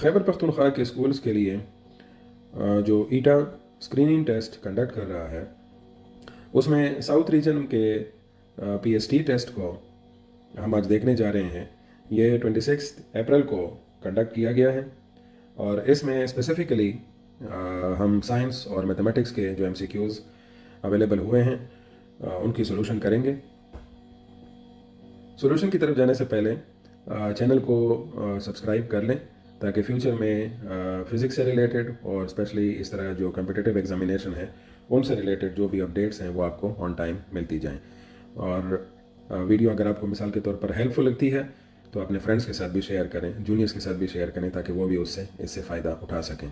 खैबर पख्तूनख्वा के स्कूल्स के लिए जो ईटा स्क्रीनिंग टेस्ट कंडक्ट कर रहा है उसमें साउथ रीजन के पीएसटी टेस्ट को हम आज देखने जा रहे हैं। ये 26 अप्रैल को कंडक्ट किया गया है और इसमें स्पेसिफ़िकली हम साइंस और मैथमेटिक्स के जो एमसीक्यूज़ अवेलेबल हुए हैं उनकी सोल्यूशन करेंगे। सोल्यूशन की तरफ जाने से पहले चैनल को सब्सक्राइब कर लें ताकि फ्यूचर में फ़िज़िक्स से रिलेटेड और स्पेशली इस तरह जो कम्पिटिटिव एग्जामिनेशन है उनसे रिलेटेड जो भी अपडेट्स हैं वो आपको ऑन टाइम मिलती जाएं। और वीडियो अगर आपको मिसाल के तौर पर हेल्पफुल लगती है तो अपने फ्रेंड्स के साथ भी शेयर करें, जूनियर्स के साथ भी शेयर करें ताकि वो भी इससे फ़ायदा उठा सकें।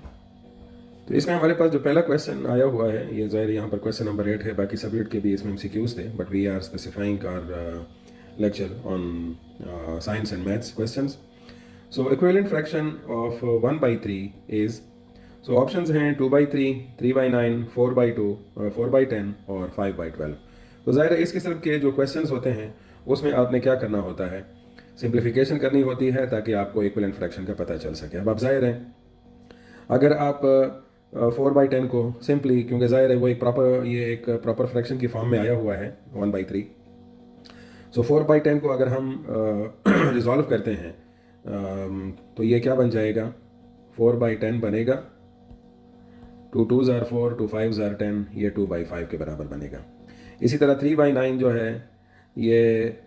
तो इसमें हमारे पास जो पहला क्वेश्चन आया हुआ है ये ज़ाहिर यहाँ पर क्वेश्चन नंबर 8 है। बाकी सब्जेक्ट के भी इसमें MCQs थे but we are specifying our lecture on science and maths questions. So equivalent fraction of 1 by 3 is, so options हैं 2 by 3, 3 by 9, 4 by 2, 4 by 10 और 5 by 12। तो ज़ाहिर है इस किस्म के जो questions होते हैं उसमें आपने क्या करना होता है, सिंप्लीफिकेशन करनी होती है ताकि आपको इक्विवेलेंट फ्रैक्शन का पता चल सके। अब आप ज़ाहिर है अगर आप 4 by 10 को सिंपली, क्योंकि ज़ाहिर है वो एक प्रॉपर फ्रैक्शन की फॉर्म में आया हुआ है 1 by 3, सो 4 by 10 को अगर हम रिजॉल्व करते हैं तो ये क्या बन जाएगा, 4 by 10 बनेगा, 2 2s are 4, 2 5s are 10, ये 2 by 5 के बराबर बनेगा। इसी तरह 3 by 9 जो है ये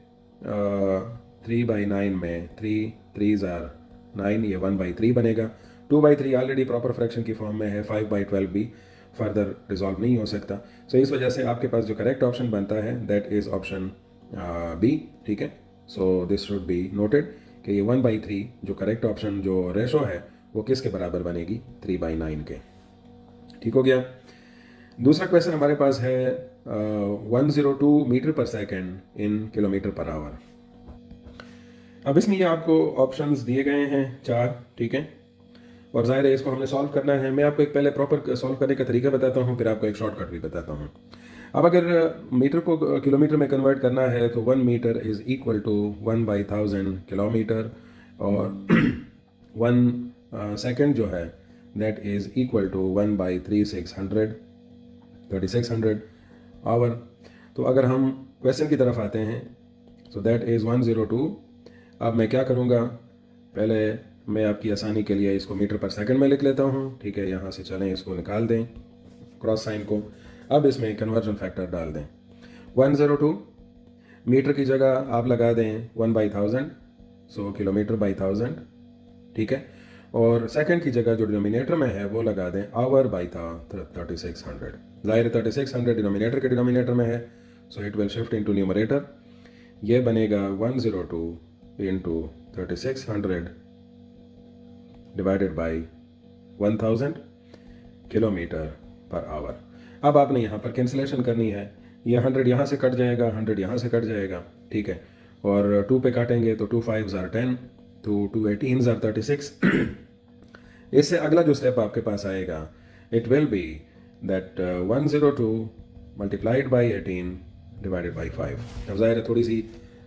3 by 9 में 3 3s are 9, ये 1 by 3 बनेगा। 2 by 3 ऑलरेडी प्रॉपर फ्रैक्शन की फॉर्म में है, 5 by 12 भी फर्दर रिजॉल्व नहीं हो सकता। सो इस वजह से आपके पास जो करेक्ट ऑप्शन बनता है दैट इज़ ऑप्शन बी। ठीक है, so this should be noted कि ये 1 by 3 जो करेक्ट ऑप्शन जो रेशो है वो किसके बराबर बनेगी, 3 by 9 के। ठीक हो गया। दूसरा क्वेश्चन हमारे पास है 102 मीटर पर second in kilometre per hour. अब इसमें ये आपको ऑप्शंस दिए गए हैं 4, ठीक है, और ज़ाहिर है इसको हमने सॉल्व करना है। मैं आपको एक पहले प्रॉपर सॉल्व करने का तरीका बताता हूँ, फिर आपको एक शॉर्टकट भी बताता हूँ। अब अगर मीटर को किलोमीटर में कन्वर्ट करना है तो 1 metre is equal to 1 by 1000 kilometre और 1 सेकेंड जो है that is equal to 1 by 3600 hour. तो अगर हम क्वेश्चन की तरफ आते हैं सो दैट इज़ 102। अब मैं क्या करूँगा, पहले मैं आपकी आसानी के लिए इसको मीटर पर सेकंड में लिख लेता हूँ। ठीक है, यहाँ से चलें, इसको निकाल दें क्रॉस साइन को। अब इसमें कन्वर्जन फैक्टर डाल दें। 102 मीटर की जगह आप लगा दें 1 by 1000, सो किलोमीटर बाई 1000। ठीक है, और सेकंड की जगह जो डिनोमिनेटर में है वो लगा दें आवर बाई 3600। ज़ाहिर 3600 डिनोमिनेटर के डिनोमिनेटर में है, so it will shift into numerator. ये बनेगा 102 into 3600 divided by 1000 kilometre per hour. अब आपने यहाँ पर कैंसिलेशन करनी है, ये 100 यहाँ से कट जाएगा, 100 यहाँ से कट जाएगा। ठीक है, और 2 पे काटेंगे तो 2 5s are 10, तो 2 18s are 36। इससे अगला जो स्टेप आपके पास आएगा it will be that 102 multiplied by 18 divided by 5। अब ज़ाहिर है थोड़ी सी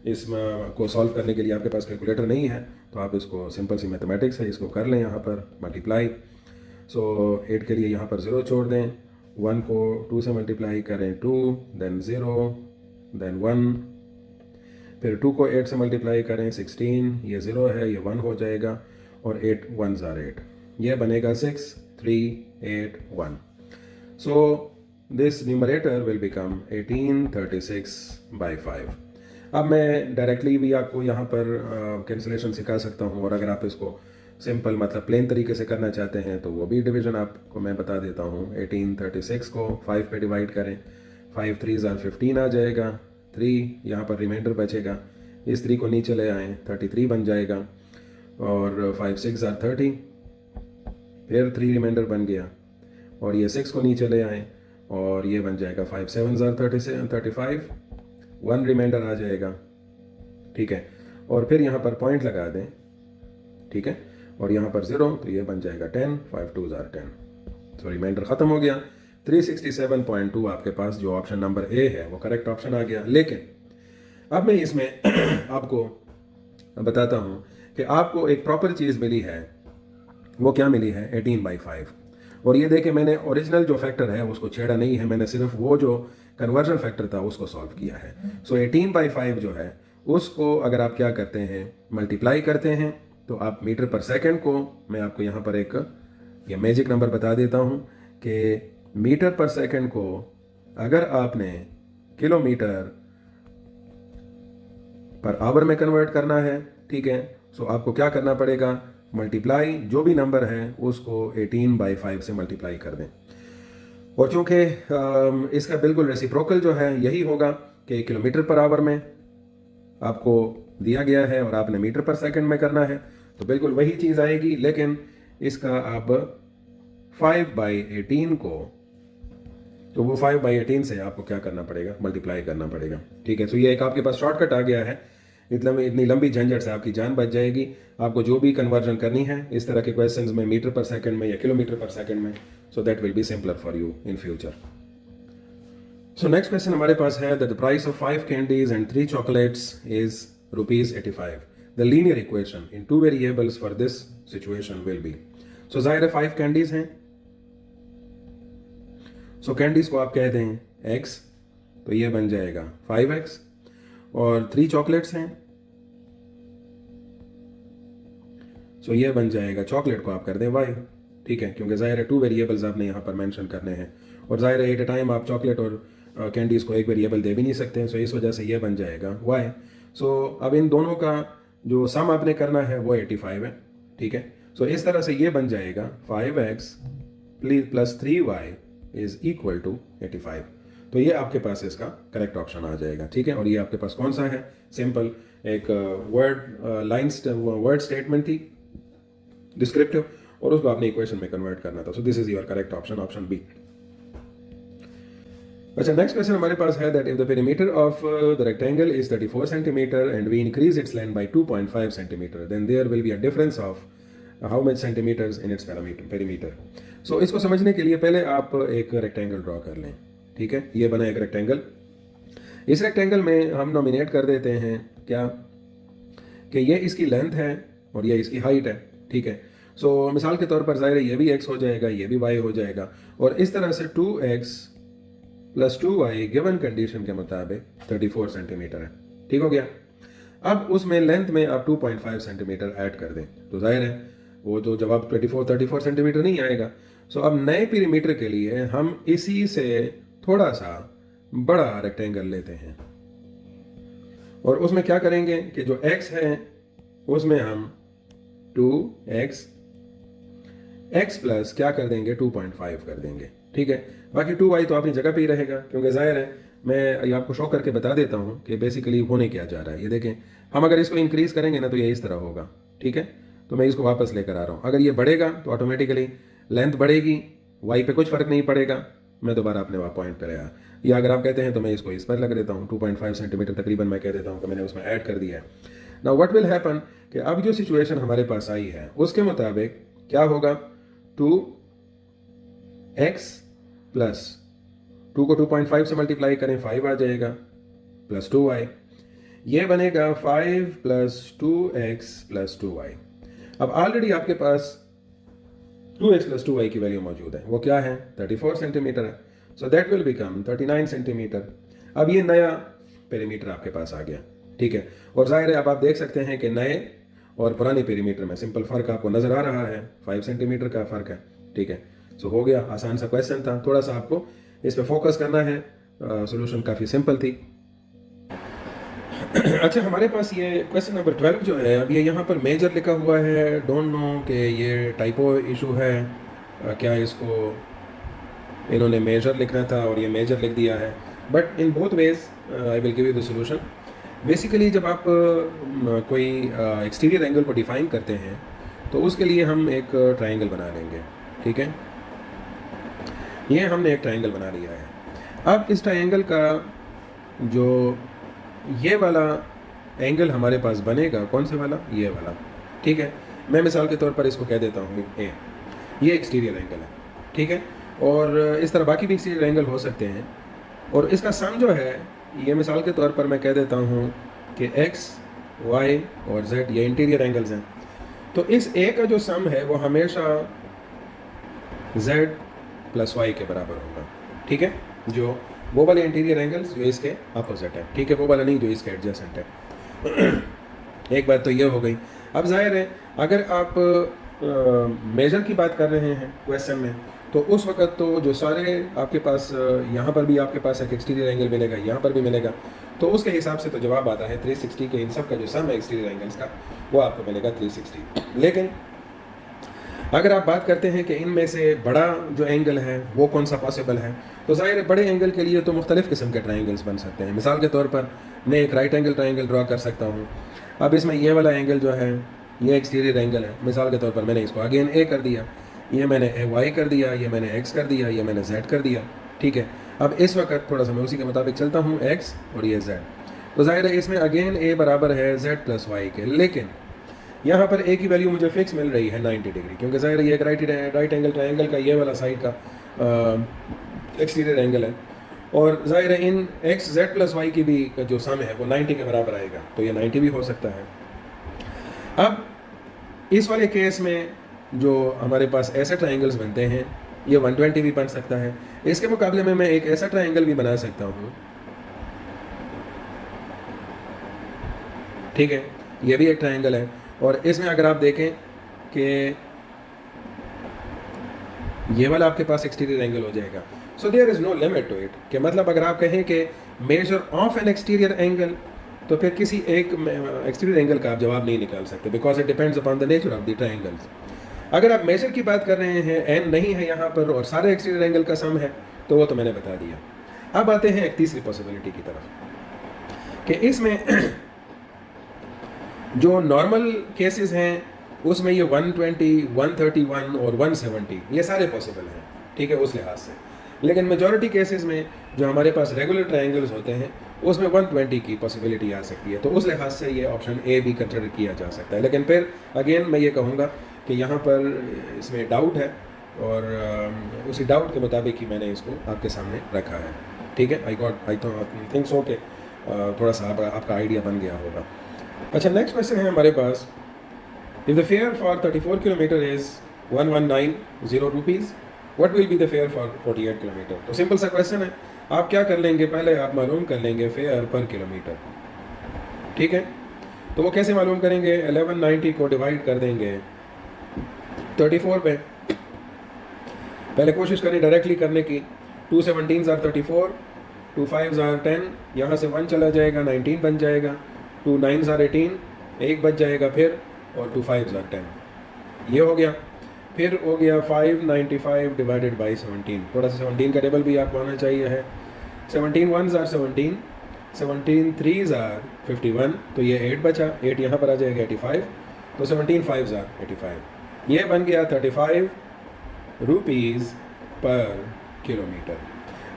इसमें को सॉल्व करने के लिए आपके पास कैलकुलेटर नहीं है तो आप इसको सिंपल सी मैथमेटिक्स है, इसको कर लें यहाँ पर मल्टीप्लाई। सो 8 के लिए यहाँ पर 0 छोड़ दें, 1 को 2 से मल्टीप्लाई करें 2, देन 0, देन 1, फिर 2 को 8 से मल्टीप्लाई करें 16, ये 0 है, ये 1 हो जाएगा, और 8 1s are 8, ये बनेगा 6 3 8 1। So this numerator will become 1836 by 5। अब मैं डायरेक्टली भी आपको यहाँ पर कैंसिलेशन सिखा सकता हूँ, और अगर आप इसको सिंपल मतलब प्लेन तरीके से करना चाहते हैं तो वो भी डिवीजन आपको मैं बता देता हूँ। 1836 को 5 पे डिवाइड करें, 5 3s are 15 आ जाएगा, 3 यहाँ पर रिमाइंडर बचेगा, इस 3 को नीचे ले आएँ 33 बन जाएगा, और 5 6 are 30, फिर 3 रिमाइंडर बन गया, और ये 6 को नीचे ले आएँ और ये बन जाएगा 5 7s are 35, 1 रिमाइंडर आ जाएगा। ठीक है, और फिर यहाँ पर पॉइंट लगा दें। ठीक है, और यहाँ पर 0, तो ये बन जाएगा 10, 5 2s are 10, तो रिमाइंडर ख़त्म हो गया। 367.2 आपके पास जो ऑप्शन नंबर ए है वो करेक्ट ऑप्शन आ गया। लेकिन अब मैं इसमें आपको बताता हूँ कि आपको एक प्रॉपर चीज़ मिली है वो क्या मिली है 18/5। और ये देखें मैंने ओरिजिनल जो फैक्टर है उसको छेड़ा नहीं है, मैंने सिर्फ वो जो कन्वर्जन फैक्टर था उसको सॉल्व किया है। सो 18/5 जो है उसको अगर आप क्या करते हैं मल्टीप्लाई करते हैं तो आप मीटर पर सेकंड को, मैं आपको यहाँ पर एक ये मैजिक नंबर बता देता हूँ कि मीटर पर सेकंड को अगर आपने किलोमीटर पर आवर में कन्वर्ट करना है, ठीक है, सो आपको क्या करना पड़ेगा, मल्टीप्लाई जो भी नंबर है उसको 18/5 से मल्टीप्लाई कर दें। और चूंकि इसका बिल्कुल रेसिप्रोकल जो है यही होगा कि किलोमीटर पर आवर में आपको दिया गया है और आपने मीटर पर सेकंड में करना है, तो बिल्कुल वही चीज़ आएगी, लेकिन इसका अब 5/18 को, तो वो 5/18 से आपको क्या करना पड़ेगा, मल्टीप्लाई करना पड़ेगा, ठीक है। तो ये एक आपके पास शॉर्टकट आ गया है, इतनी लंबी झंझट से आपकी जान बच जाएगी। आपको जो भी कन्वर्जन करनी है इस तरह के क्वेश्चंस में मीटर पर सेकंड में या किलोमीटर पर सेकंड में, so that will be simpler for you in future. So next question हमारे पास है that the price of 5 candies and 3 chocolates is ₹85। The linear equation in 2 variables for this situation will be. So जाहिर है 5 candies हैं, सो candies को आप कह दें x, तो ये बन जाएगा 5x, और 3 चॉकलेट्स हैं, सो ये बन जाएगा, चॉकलेट को आप कर दें y, ठीक है, क्योंकि जाहिर है 2 वेरिएबल्स आपने यहाँ पर मेंशन करने हैं, और जाहिर है एट अ टाइम आप चॉकलेट और कैंडीज को एक वेरिएबल दे भी नहीं सकते हैं, सो इस वजह से ये बन जाएगा y। सो अब इन दोनों का जो सम आपने करना है वो 85 है, ठीक है। सो इस तरह से ये बन जाएगा 5x + 3y is equal to 85। तो ये आपके पास इसका करेक्ट ऑप्शन आ जाएगा, ठीक है। और ये आपके पास कौन सा है, सिंपल एक वर्ड स्टेटमेंट थी डिस्क्रिप्टिव, और उसको आपने इक्वेशन में कन्वर्ट करना था। So this is your correct option, option B. अच्छा, नेक्स्ट क्वेश्चन हमारे पास है that if the perimeter of the rectangle is 34 centimetre and we increase its length by 2.5 centimetre, then there will be a difference of how much centimetres in its perimeter. So इसको समझने के लिए पहले आप एक रेक्टेंगल ड्रॉ कर लें, ठीक है। ये बना एक रेक्टेंगल, इस रेक्टेंगल में हम नॉमिनेट कर देते हैं क्या, कि ये इसकी लेंथ है और ये इसकी हाइट है, ठीक है। सो मिसाल के तौर पर ज़ाहिर है ये भी x हो जाएगा, ये भी y हो जाएगा, और इस तरह से 2x + 2y गिवन कंडीशन के मुताबिक 34 सेंटीमीटर है, ठीक हो गया। अब उसमें लेंथ में आप 2.5 सेंटीमीटर ऐड कर दें, तो जाहिर है वो तो जवाब 34 सेंटीमीटर नहीं आएगा। सो अब नए पेरीमीटर के लिए हम इसी से थोड़ा सा बड़ा रेक्टेंगल लेते हैं, और उसमें क्या करेंगे कि जो x है उसमें हम 2x प्लस क्या कर देंगे 2.5 कर देंगे, ठीक है। बाकी 2y तो अपनी जगह पे ही रहेगा, क्योंकि जाहिर है मैं ये आपको शो करके बता देता हूँ कि बेसिकली होने क्या जा रहा है। ये देखें, हम अगर इसको इंक्रीज करेंगे ना तो ये इस तरह होगा, ठीक है। तो मैं इसको वापस लेकर आ रहा हूँ, अगर ये बढ़ेगा तो ऑटोमेटिकली लेंथ बढ़ेगी, y पे कुछ फर्क नहीं पड़ेगा, मैं दोबारा अपने वहाँ पॉइंट पर आया। या अगर आप कहते हैं तो मैं इसको इस पर लग देता हूँ, 2.5 सेंटीमीटर तकरीबन मैं कह देता हूँ कि मैंने उसमें ऐड कर दिया है। नाउ व्हाट विल हैपन कि अब जो सिचुएशन हमारे पास आई है उसके मुताबिक क्या होगा, 2x प्लस 2 को 2.5 से मल्टीप्लाई करें 5 आ जाएगा, प्लस 2y, ये बनेगा 5 + 2x + 2y। अब ऑलरेडी आपके पास 2x + 2y की वैल्यू मौजूद है, वो क्या है 34 सेंटीमीटर है, सो दैट विल बिकम 39 सेंटीमीटर। अब ये नया पेरीमीटर आपके पास आ गया, ठीक है। और जाहिर है अब आप देख सकते हैं कि नए और पुराने पेरीमीटर में सिंपल फ़र्क आपको नज़र आ रहा है, 5 सेंटीमीटर का फ़र्क है, ठीक है। सो हो गया, आसान सा क्वेश्चन था, थोड़ा सा आपको इस पर फोकस करना है, सॉल्यूशन काफ़ी सिंपल थी। अच्छा, हमारे पास ये क्वेश्चन नंबर 12 जो है, अब ये यहाँ पर मेजर लिखा हुआ है, डोंट नो कि ये टाइपो इशू है, क्या इसको इन्होंने मेजर लिखना था और ये मेजर लिख दिया है, but in both ways I will give you the solution. Basically जब आप कोई एक्सटीरियर एंगल को डिफाइन करते हैं तो उसके लिए हम एक ट्रायंगल बना लेंगे, ठीक है। ये हमने एक ट्रायंगल बना लिया है। अब इस ट्रायंगल का जो ये वाला एंगल हमारे पास बनेगा, कौन से वाला, ये वाला, ठीक है। मैं मिसाल के तौर पर इसको कह देता हूँ ए, ये एक्सटीरियर एंगल है, ठीक है। और इस तरह बाकी भी एक्सटीरियर एंगल हो सकते हैं, और इसका सम जो है ये मिसाल के तौर पर मैं कह देता हूँ कि x, y और z ये इंटीरियर एंगल्स हैं। तो इस ए का जो सम है वो हमेशा z प्लस y के बराबर होगा, ठीक है, जो वो वाले इंटीरियर एंगल्स जो इसके अपोजिट है, ठीक है, वो वाला नहीं जो इसके एडजेसेंट है। एक बात तो ये हो गई। अब जाहिर है अगर आप मेजर की बात कर रहे हैं क्वेश्चन में, तो उस वक्त तो जो सारे आपके पास यहाँ पर भी आपके पास एक एक्सटीरियर एंगल मिलेगा, यहाँ पर भी मिलेगा, तो उसके हिसाब से तो जवाब आता है 360 के इन सब का जो सम है एक्सटीरियर एंगल्स का वो आपको मिलेगा 360। लेकिन अगर आप बात करते हैं कि इनमें से बड़ा जो एंगल है वो कौन सा पॉसिबल है, तो ज़ाहिर है बड़े एंगल के लिए तो मुख्तलिफ़ किस्म के ट्राइंगल्स बन सकते हैं। मिसाल के तौर पर मैं एक राइट एंगल ट्राइंगल ड्रॉ कर सकता हूँ। अब इसमें ये वाला एंगल जो है ये एक्सटीरियर एंगल है, मिसाल के तौर पर मैंने इसको अगेन ए कर दिया, ये मैंने वाई कर दिया, ये मैंने एक्स कर दिया, ये मैंने जेड कर दिया, ठीक है। अब इस वक्त थोड़ा सा मैं उसी के मुताबिक चलता हूँ, एक्स और ये जेड, तो ज़ाहिर है इसमें अगेन ए बराबर है जेड प्लस वाई के। लेकिन यहाँ पर ए की वैल्यू मुझे फिक्स मिल रही है 90 डिग्री, क्योंकि ज़ाहिर है ये एक राइट एंगल ट्राइंगल का ये वाला साइड का एक्सटीरियर एंगल है, और ज़ाहिर है इन एक्स जेड प्लस वाई की भी जो सम है वो 90 के बराबर आएगा, तो ये 90 भी हो सकता है। अब इस वाले केस में जो हमारे पास ऐसे ट्राइंगल्स बनते हैं ये 120 भी बन सकता है। इसके मुकाबले में मैं एक ऐसा ट्राइंगल भी बना सकता हूँ, ठीक है, ये भी एक ट्राइंगल है, और इसमें अगर आप देखें कि ये वाला आपके पास एक्सटीरियर एंगल हो जाएगा। So there is no limit to it, कि मतलब अगर आप कहें कि major of an exterior angle, तो फिर किसी एक एक्सटीरियर एंगल का आप जवाब नहीं निकाल सकते, because it depends upon the nature of the triangles. अगर आप मेजर की बात कर रहे हैं, एन नहीं है यहाँ पर और सारे एक्सटीरियर एंगल का सम है, तो वो तो मैंने बता दिया। अब आते हैं एक तीसरी पॉसिबिलिटी की तरफ, कि इसमें जो नॉर्मल केसेस हैं उसमें ये 120, 131 और 170 ये सारे पॉसिबल हैं, ठीक है, उस लिहाज से। लेकिन मेजॉरिटी केसेस में जो हमारे पास रेगुलर ट्राइंगल्स होते हैं उसमें 120 की पॉसिबिलिटी आ सकती है, तो उस लिहाज से ये ऑप्शन ए भी कंसिडर किया जा सकता है। लेकिन फिर अगेन मैं ये कहूँगा कि यहाँ पर इसमें डाउट है, और उसी डाउट के मुताबिक ही मैंने इसको आपके सामने रखा है, ठीक है। आई थिंक सो कि थोड़ा सा आपका आइडिया बन गया होगा। अच्छा, नेक्स्ट क्वेश्चन है हमारे पास, if the fare for 34 kilometre is 1190 rupees, what will be the fare for 48 kilometre. तो सिंपल सा क्वेश्चन है, आप क्या कर लेंगे, पहले आप मालूम कर लेंगे फेयर पर किलोमीटर, ठीक है। तो वो कैसे मालूम करेंगे, 1190 को डिवाइड कर देंगे 34 पे, पहले कोशिश करें डायरेक्टली करने की। 2 17s are 34, 2 5s are 10, यहाँ से 1 चला जाएगा 19 बन जाएगा, 2 9s are 18, 1 बच जाएगा फिर, और 2 5s are 10, ये हो गया। फिर हो गया 595 डिवाइडेड बाई 17, थोड़ा सा 17 का टेबल भी आपको आना चाहिए है। 17 1s are 17, 17 3s are 51, तो ये 8 बचा, 8 यहाँ पर आ जाएगा 85, तो 17 5s are 85, ये बन गया 35 रुपीज़ पर किलोमीटर।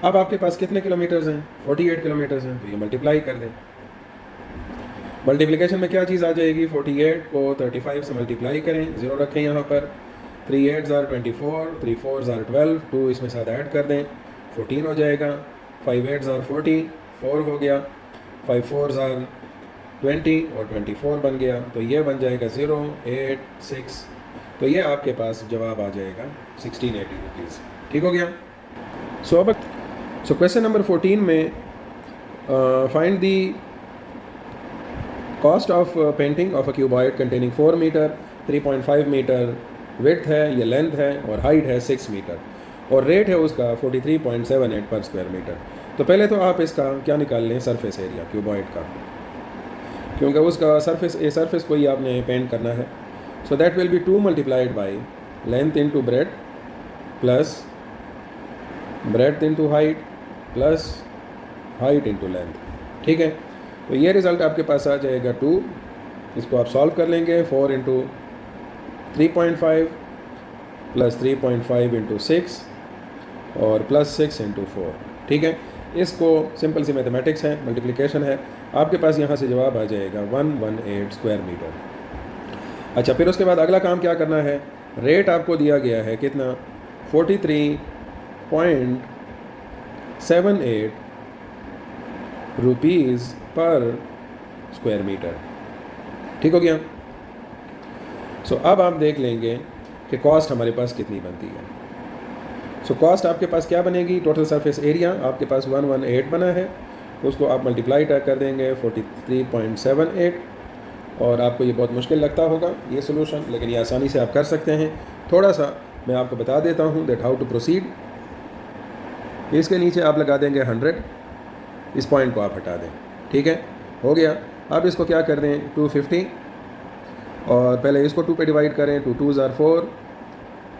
अब आपके पास कितने किलोमीटर्स हैं, 48 किलोमीटर्स हैं, तो ये मल्टीप्लाई कर दें। मल्टीप्लिकेशन में क्या चीज़ आ जाएगी, 48 को 35 से मल्टीप्लाई करें, 0 रखें यहाँ पर, 3 8s are 24, 3 4s are 12, 2 इसमें साथ ऐड कर दें, 14 हो जाएगा, 5 8s are 40, 4 हो गया, 5 4s are 20 और 24 बन गया, तो ये बन जाएगा 0 8 6, तो ये आपके पास जवाब आ जाएगा 1680 रुपीज़, ठीक हो गया। सो क्वेश्चन नंबर 14 में find the cost of painting of a cuboid containing 4 metre, 3.5 metre width है, ये लेंथ है, और हाइट है 6 मीटर, और रेट है उसका 43.78 पर स्क्वायर मीटर। तो पहले तो आप इसका क्या निकाल लें, सरफेस एरिया क्यूबॉइड का, क्योंकि उसका सरफेस को ही आपने पेंट करना है। सो that will B 2 multiplied by length into breadth plus bread into height plus height into length, ठीक है। तो ये रिज़ल्ट आपके पास आ जाएगा 2, इसको आप सॉल्व कर लेंगे, 4 इंटू 3.5 प्लस 3.5 इंटू 6 और प्लस 6 इंटू 4, ठीक है। इसको सिंपल सी मैथमेटिक्स है, मल्टीप्लिकेशन है, आपके पास यहाँ से जवाब आ जाएगा 118 स्क्वायर मीटर। अच्छा, फिर उसके बाद अगला काम क्या करना है, रेट आपको दिया गया है कितना, 43.78 रुपीज़ पर स्क्वायर मीटर, ठीक हो गया। सो अब आप देख लेंगे कि कॉस्ट हमारे पास कितनी बनती है। सो कॉस्ट आपके पास क्या बनेगी, टोटल सरफेस एरिया आपके पास 118 बना है, उसको आप मल्टीप्लाई कर देंगे 43.78, और आपको ये बहुत मुश्किल लगता होगा ये सोल्यूशन, लेकिन ये आसानी से आप कर सकते हैं। थोड़ा सा मैं आपको बता देता हूँ दैट हाउ टू प्रोसीड। इसके नीचे आप लगा देंगे 100, इस पॉइंट को आप हटा दें, ठीक है, हो गया। अब इसको क्या कर दें 250, और पहले इसको 2 पे डिवाइड करें, 2 2s are 4,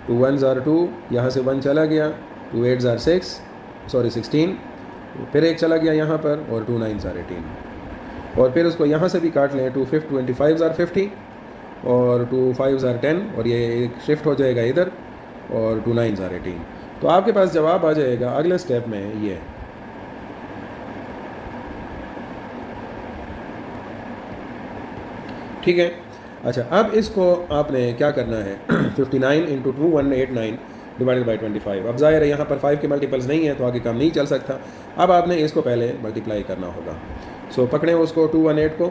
2 1s are 2, यहाँ से 1 चला गया, 2 8s are 16, फिर एक चला गया यहाँ पर, और 2 9s are 18, और फिर उसको यहाँ से भी काट लें, 2 25s are 50, और 2 5s are 10, और ये एक शिफ्ट हो जाएगा इधर, और 2 9s are 18। तो आपके पास जवाब आ जाएगा अगले स्टेप में ये। ठीक है, अच्छा, अब इसको आपने क्या करना है 59 इंटू 2189 डिवाइडेड बाई 25। अब ज़ाहिर है यहाँ पर 5 के मल्टीपल्स नहीं है तो आगे काम नहीं चल सकता। अब आपने इसको पहले मल्टीप्लाई करना होगा। सो पकड़ें उसको 218 को,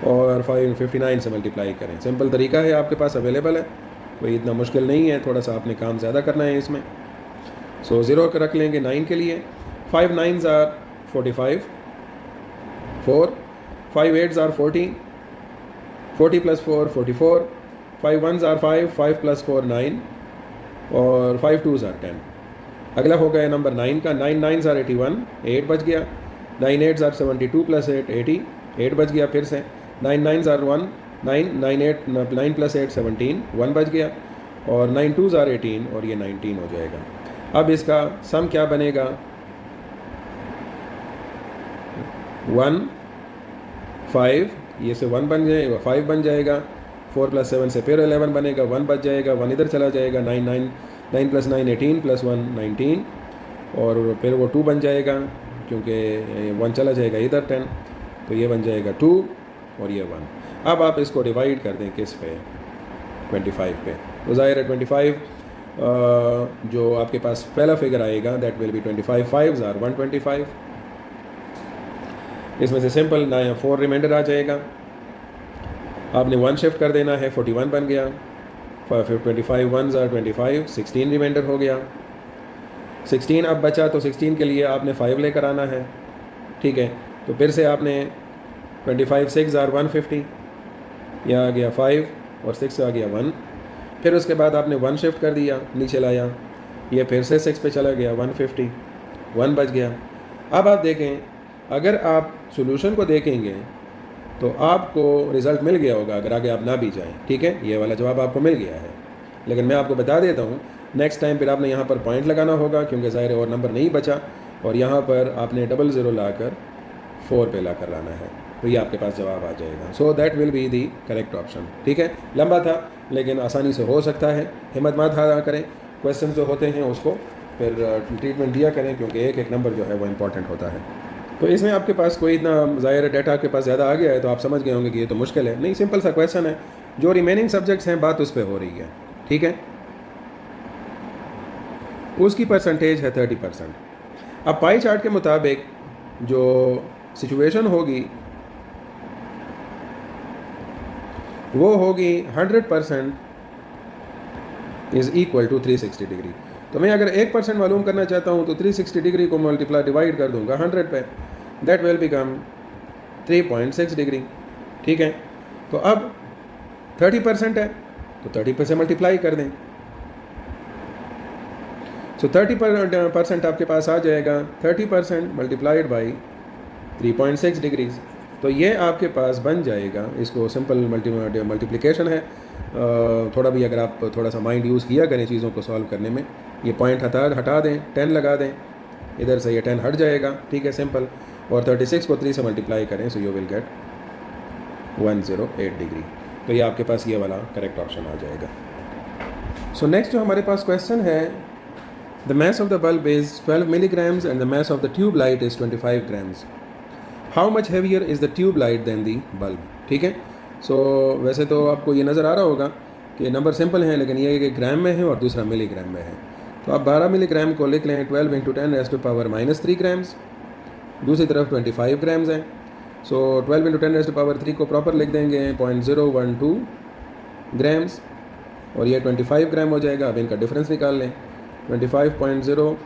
और 559 से मल्टीप्लाई करें। सिंपल तरीका है, आपके पास अवेलेबल है, कोई इतना मुश्किल नहीं है, थोड़ा सा आपने काम ज़्यादा करना है इसमें। सो 0 रख लेंगे 9 के लिए, 5 9s are 45, 4 5 8s are 40, 40 plus 4 44, 5 1s are 5, 5 plus 4 9, और 5 2s are 10। अगला हो गया नंबर 9 का, 9 9s are 81, 8 बच गया, 9 8s are 72 plus 8 80, 8 बच गया फिर से, 9 9s are 1 9, 9 plus 8 17, 1 बच गया, और 9 2s are 18, और ये 19 हो जाएगा। अब इसका सम क्या बनेगा, 1 5, ये से 1 बन जाएगा, 5 बन जाएगा, 4 + 7 से फिर 11 बनेगा, 1 बच जाएगा, 1 इधर चला जाएगा, 9 + 9 18 + 1 19, और फिर वो 2 बन जाएगा क्योंकि 1 चला जाएगा इधर 10, तो ये बन जाएगा 2, और ये 1। अब आप इसको डिवाइड कर दें किस पे, 25 पे। तो ज़ाहिर है 25 जो आपके पास पहला फिगर आएगा that will B 25 5s are 125। इसमें से सिंपल ना 4 रिमाइंडर आ जाएगा, आपने 1 शिफ्ट कर देना है, 41 बन गया, 25 1s are 25, 16 रिमाइंडर हो गया, 16 अब बचा, तो 16 के लिए आपने 5 लेकर आना है, ठीक है। तो फिर से आपने 25 6 are 150, यहाँ आ गया 5, और 6 आ गया 1, फिर उसके बाद आपने 1 शिफ्ट कर दिया, नीचे लाया, ये फिर से 6 पे चला गया, 150, 1 बच गया। अब आप देखें, अगर आप सॉल्यूशन को देखेंगे तो आपको रिज़ल्ट मिल गया होगा अगर आगे आप ना भी जाएं, ठीक है, ये वाला जवाब आपको मिल गया है। लेकिन मैं आपको बता देता हूँ, नेक्स्ट टाइम फिर आपने यहाँ पर पॉइंट लगाना होगा क्योंकि ज़ाहिर और नंबर नहीं बचा, और यहाँ पर आपने 00 लाकर 4 पे लाकर लाना है, तो ये आपके पास जवाब आ जाएगा। सो that will be the correct option. ठीक है, लंबा था लेकिन आसानी से हो सकता है, हिम्मत मत हारा करें, क्वेश्चन जो होते हैं उसको फिर ट्रीटमेंट दिया करें क्योंकि एक एक नंबर जो है वो इम्पॉर्टेंट होता है। तो इसमें आपके पास कोई इतना ज़ाहिर डाटा आपके पास ज़्यादा आ गया है तो आप समझ गए होंगे कि ये तो मुश्किल है, नहीं, सिंपल सा क्वेश्चन है, जो रिमेनिंग सब्जेक्ट्स हैं बात उस पर हो रही है, ठीक है, उसकी परसेंटेज है 30%। अब पाई चार्ट के मुताबिक जो सिचुएशन होगी वो होगी 100% इज़ इक्वल टू 360 डिग्री। तो मैं अगर 1% मालूम करना चाहता हूँ तो 360 डिग्री को मल्टीप्लाई डिवाइड कर दूंगा 100 पे, दैट विल बिकम 3.6 डिग्री। ठीक है, तो अब 30% है तो 30 पे से मल्टीप्लाई कर दें, सो 30% आपके पास आ जाएगा, 30% मल्टीप्लाइड बाई 3.6 डिग्रीज, तो ये आपके पास बन जाएगा, इसको सिंपल मल्टीप्लिकेशन है, थोड़ा भी अगर आप थोड़ा सा माइंड यूज़ किया करें चीज़ों को सॉल्व करने में, ये पॉइंट हटा दें, 10 लगा दें, इधर से ये 10 हट जाएगा, ठीक है, सिंपल, और 36 को 3 से मल्टीप्लाई करें, so you will get 108 degree. तो ये आपके पास ये वाला करेक्ट ऑप्शन आ जाएगा। सो नेक्स्ट जो हमारे पास क्वेश्चन है, the mass of the bulb is 12 milligrams and the mass of the tube light is 25 grams. How much heavier is the tube light than the bulb? ठीक है, सो वैसे तो आपको ये नज़र आ रहा होगा कि नंबर सिंपल हैं, लेकिन ये एक ग्राम में है और दूसरा मिलीग्राम में है, तो आप 12 मिलीग्राम को लिख लें 12 × 10⁻³ -3 ग्राम्स, दूसरी तरफ 25 ग्राम्स हैं, सो 12 इंटू 10⁻³ को प्रॉपर लिख देंगे 0.012 ग्राम्स, और ये 25 ग्राम हो जाएगा। अब इनका डिफरेंस निकाल लें, 25.000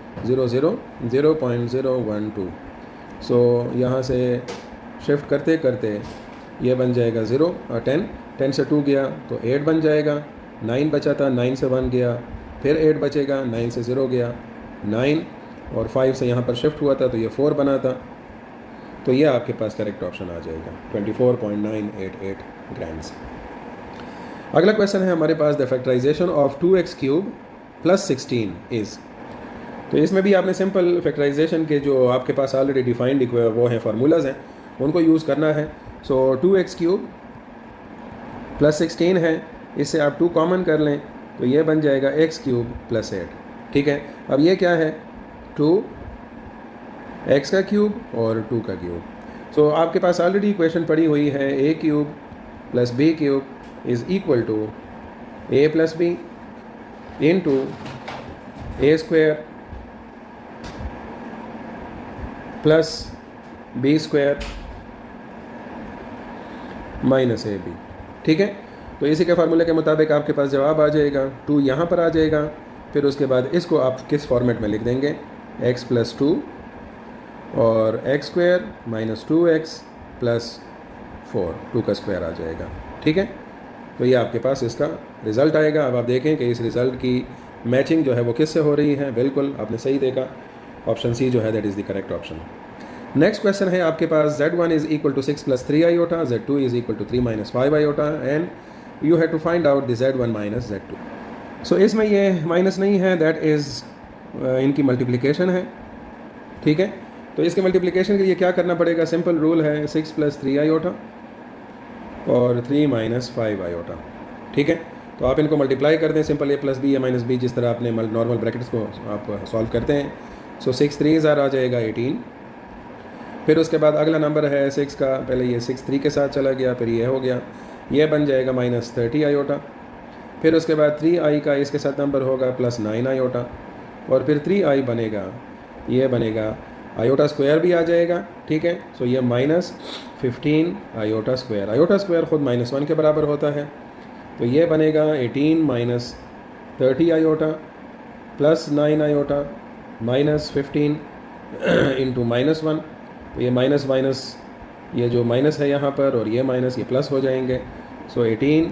सो यहाँ से शिफ्ट करते करते ये बन जाएगा 0 और 10 से 2 गया तो 8 बन जाएगा, 9 बचा था, 9 से 1 गया, फिर 8 बचेगा, 9 से 0 गया, 9 और 5 से यहाँ पर शिफ्ट हुआ था तो ये 4 बना था। तो ये आपके पास करेक्ट ऑप्शन आ जाएगा 24.988 ग्राम्स। अगला क्वेश्चन है हमारे पास, the factorisation of 2x³ + 16 is. तो इसमें भी आपने सिंपल फैक्टराइजेशन के जो आपके पास ऑलरेडी डिफाइंड वो हैं फार्मूलाज हैं उनको यूज़ करना है। सो 2x³ + 16 है, इससे आप 2 कॉमन कर लें तो ये बन जाएगा x³ + 8। ठीक है, अब ये क्या है, 2x³ और 2 सो आपके पास ऑलरेडी इक्वेशन पड़ी हुई है, a³ + b³ is equal to a + b into a² + b² - ab। ठीक है, तो इसी के फार्मूले के मुताबिक आपके पास जवाब आ जाएगा, 2 यहाँ पर आ जाएगा, फिर उसके बाद इसको आप किस फॉर्मेट में लिख देंगे, x + 2 और x² - 2x + 4, 2 का स्क्वायर आ जाएगा। ठीक है, तो ये आपके पास इसका रिज़ल्ट आएगा। अब आप देखें कि इस रिज़ल्ट की मैचिंग जो है वो किससे हो रही है। बिल्कुल आपने सही देखा, ऑप्शन सी जो है that is the correct option. Next question है आपके पास, z1 is equal to 6 + 3 iota, z2 is equal to 3 - 5 iota and you have to find out the z1 - z2। सो इसमें ये माइनस नहीं है, दैट इज़ इनकी मल्टीप्लिकेशन है। ठीक है, तो इसके मल्टीप्लिकेशन के लिए क्या करना पड़ेगा, सिंपल रूल है 6 + 3 iota और 3 - 5 iota। ठीक है, तो आप इनको मल्टीप्लाई कर दें, सिंपल a + b या -b जिस तरह आपने नॉर्मल ब्रैकेट्स को आप सॉल्व करते हैं। सो 6 3 आ जाएगा 18, फिर उसके बाद अगला नंबर है 6 का, पहले ये 6 3 के साथ चला गया, फिर ये हो गया, ये बन जाएगा -30 iota, फिर उसके बाद 3i का इसके साथ नंबर होगा +9 iota, और फिर 3i बनेगा, ये बनेगा iota² भी आ जाएगा। ठीक है, सो ये -15 iota², iota² ख़ुद -1 के बराबर होता है, तो ये बनेगा 18 - 30 iota +9 iota -15 इंटू -1, तो ये माइनस माइनस, ये जो माइनस है यहाँ पर और ये माइनस, ये प्लस हो जाएंगे। सो 18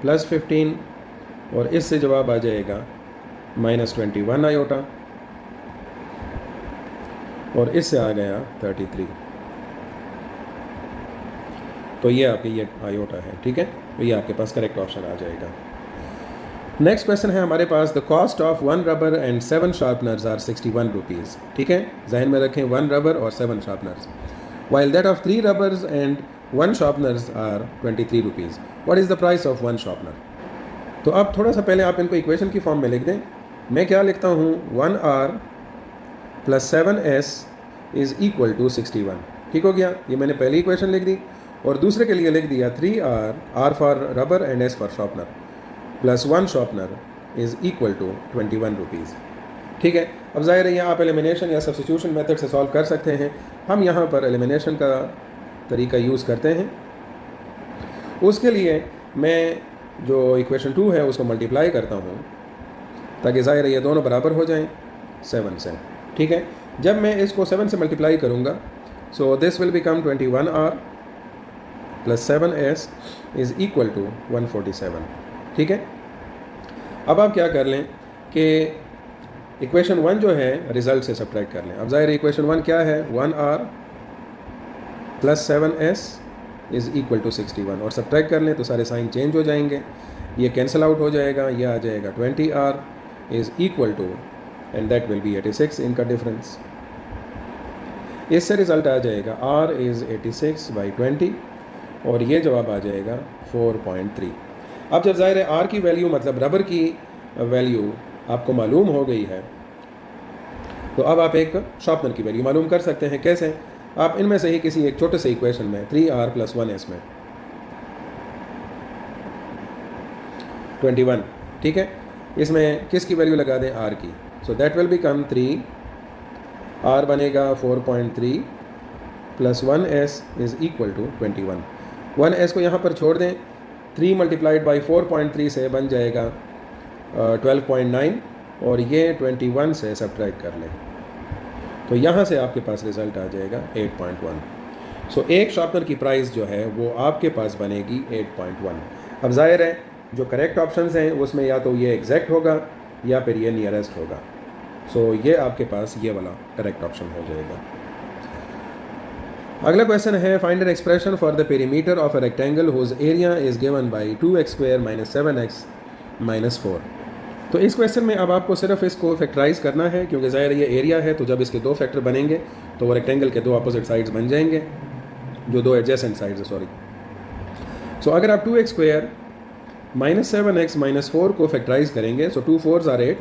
+ 15 और इससे जवाब आ जाएगा -21 iota और इससे आ गया 33। तो ये आपकी ये आयोटा है। ठीक है, तो ये आपके पास करेक्ट ऑप्शन आ जाएगा। नेक्स्ट क्वेश्चन है हमारे पास, the cost of 1 rubber and 7 sharpeners are 61 rupees. ठीक है, जहन में रखें 1 रबर और 7 sharpeners, while that of 3 rubbers and 1 sharpeners are 23 rupees. What is the price of 1 sharpener? तो अब थोड़ा सा पहले आप इनको इक्वेशन की फॉर्म में लिख दें। मैं क्या लिखता हूँ, 1r + 7s is equal to 61। ठीक हो गया, ये मैंने पहली इक्वेशन लिख दी, और दूसरे के लिए लिख दिया 3r, r for rubber and s for sharpener, + 1 sharpener is equal to 21 rupees. ठीक है, अब ज़ाहिर है आप एलिमिनेशन या सब्स्टिट्यूशन मेथड से सॉल्व कर सकते हैं। हम यहाँ पर एलिमिनेशन का तरीका यूज़ करते हैं। उसके लिए मैं जो इक्वेशन 2 है उसको मल्टीप्लाई करता हूँ ताकि ज़ाहिर है ये दोनों बराबर हो जाएं 7 से। ठीक है, जब मैं इसको 7 से मल्टीप्लाई करूँगा, so this will become 21r + 7s is equal to 147। ठीक है, अब आप क्या कर लें कि इक्वेशन 1 जो है रिज़ल्ट से सब्ट्रैक्ट कर लें। अब ज़ाहिर इक्वेशन 1 क्या है, 1r + 7s is equal to 61, और सब्ट्रैक्ट कर लें तो सारे साइन चेंज हो जाएंगे, ये कैंसिल आउट हो जाएगा, ये आ जाएगा 20r is equal to, and that will be 86 इनका डिफरेंस। इससे रिज़ल्ट आ जाएगा r इज़ 86/20 और ये जवाब आ जाएगा 4.3। अब जब ज़ाहिर है r की वैल्यू मतलब रबर की वैल्यू आपको मालूम हो गई है, तो अब आप एक शार्पनर की वैल्यू मालूम कर सकते हैं। कैसे? आप इनमें से ही किसी एक छोटे से इक्वेशन में 3r + 1s में 21, ठीक है, इसमें किसकी वैल्यू लगा दें, r की। सो दैट विल बिकम 3, r बनेगा 4.3 plus 1s is equal to 21। 1s को यहाँ पर छोड़ दें, 3 मल्टीप्लाइड बाई 4.3 से बन जाएगा 12.9 और ये 21 से सब्ट्रैक्ट कर लें तो यहाँ से आपके पास रिज़ल्ट आ जाएगा 8.1। सो एक शार्पनर की प्राइस जो है वो आपके पास बनेगी 8.1। अब जाहिर है जो करेक्ट ऑप्शंस हैं उसमें या तो ये एग्जैक्ट होगा या फिर ये नियरेस्ट होगा। सो ये आपके पास ये वाला करेक्ट ऑप्शन हो जाएगा। अगला क्वेश्चन है find an expression for the perimeter of a rectangle whose area is given by 2x² - 7x - 4। तो इस क्वेश्चन में अब आपको सिर्फ इसको फैक्टराइज करना है क्योंकि ज़ाहिर ये एरिया है, तो जब इसके दो फैक्टर बनेंगे तो वो रेक्टेंगल के दो अपोजिट साइड्स बन जाएंगे, जो दो एडजेसेंट साइड्स है, सॉरी। सो अगर आप 2x² - 7x - 4 को फैक्टराइज करेंगे, सो 2 4s are 8,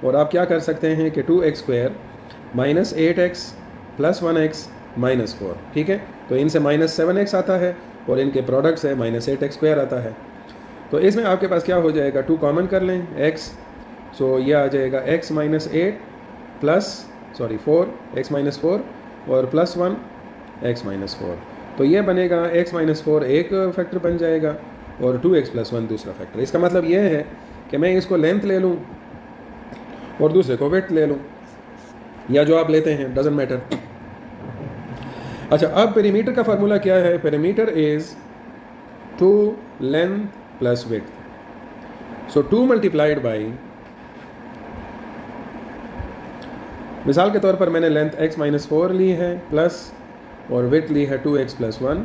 और आप क्या कर सकते हैं कि 2x² - 8x + 1x - 4, ठीक है। तो इनसे -7x आता है और इनके प्रोडक्ट से -8x² आता है। तो इसमें आपके पास क्या हो जाएगा, 2 कॉमन कर लें x, सो ये आ जाएगा x - 8 प्लस 4 x - 4 और प्लस 1 x - 4। तो ये बनेगा x - 4 एक फैक्टर बन जाएगा और 2x + 1 दूसरा फैक्टर। इसका मतलब ये है कि मैं इसको लेंथ ले लूँ और दूसरे को विड्थ ले लूँ, या जो आप लेते हैं डजंट मैटर। अच्छा, अब पेरीमीटर का फार्मूला क्या है? Perimeter is 2 length plus width. So 2 multiplied by, मिसाल के तौर पर मैंने लेंथ x - 4 ली है प्लस और विड्थ ली है 2x + 1,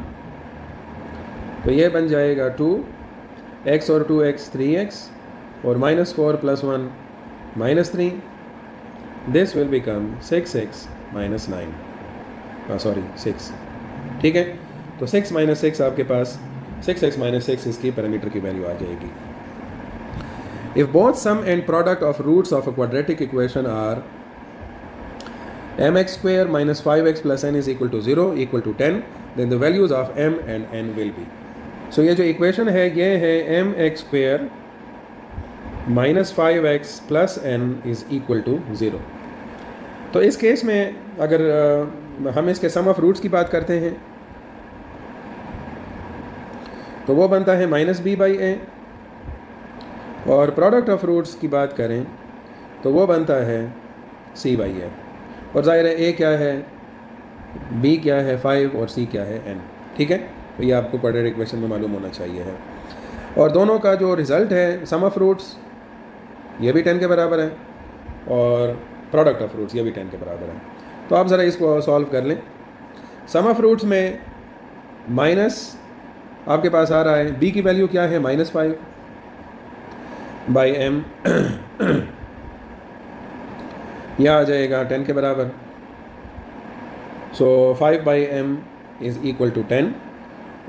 तो ये बन जाएगा 2x और 2x 3x और -4 + 1 -3। This will become 6x - 9, sorry 6, ठीक है। तो 6 - 6 आपके पास 6x - 6 इसकी पैरामीटर की वैल्यू आ जाएगी। If both sum and product of roots of a quadratic equation are mx² - 5x + n = 0 = 10, then the values of m and n will be। सो ये जो इक्वेशन है ये है mx² - 5x + n = 0। तो इस केस में अगर हम इसके सम ऑफ रूट्स की बात करते हैं तो वो बनता है -b/a, और प्रोडक्ट ऑफ रूट्स की बात करें तो वो बनता है c/a। और ज़ाहिर है a क्या है, b क्या है 5 और c क्या है n, ठीक है। तो ये आपको क्वाड्रेटिक इक्वेशन में मालूम होना चाहिए है। और दोनों का जो रिज़ल्ट है सम ऑफ रूट्स ये भी 10 के बराबर है और प्रोडक्ट ऑफ रूट्स ये भी 10 के बराबर है। तो आप ज़रा इसको सॉल्व कर लें। सम ऑफ रूट्स में माइनस आपके पास आ रहा है, b की वैल्यू क्या है -5 बाई m, यह आ जाएगा 10 के बराबर। सो 5/m = 10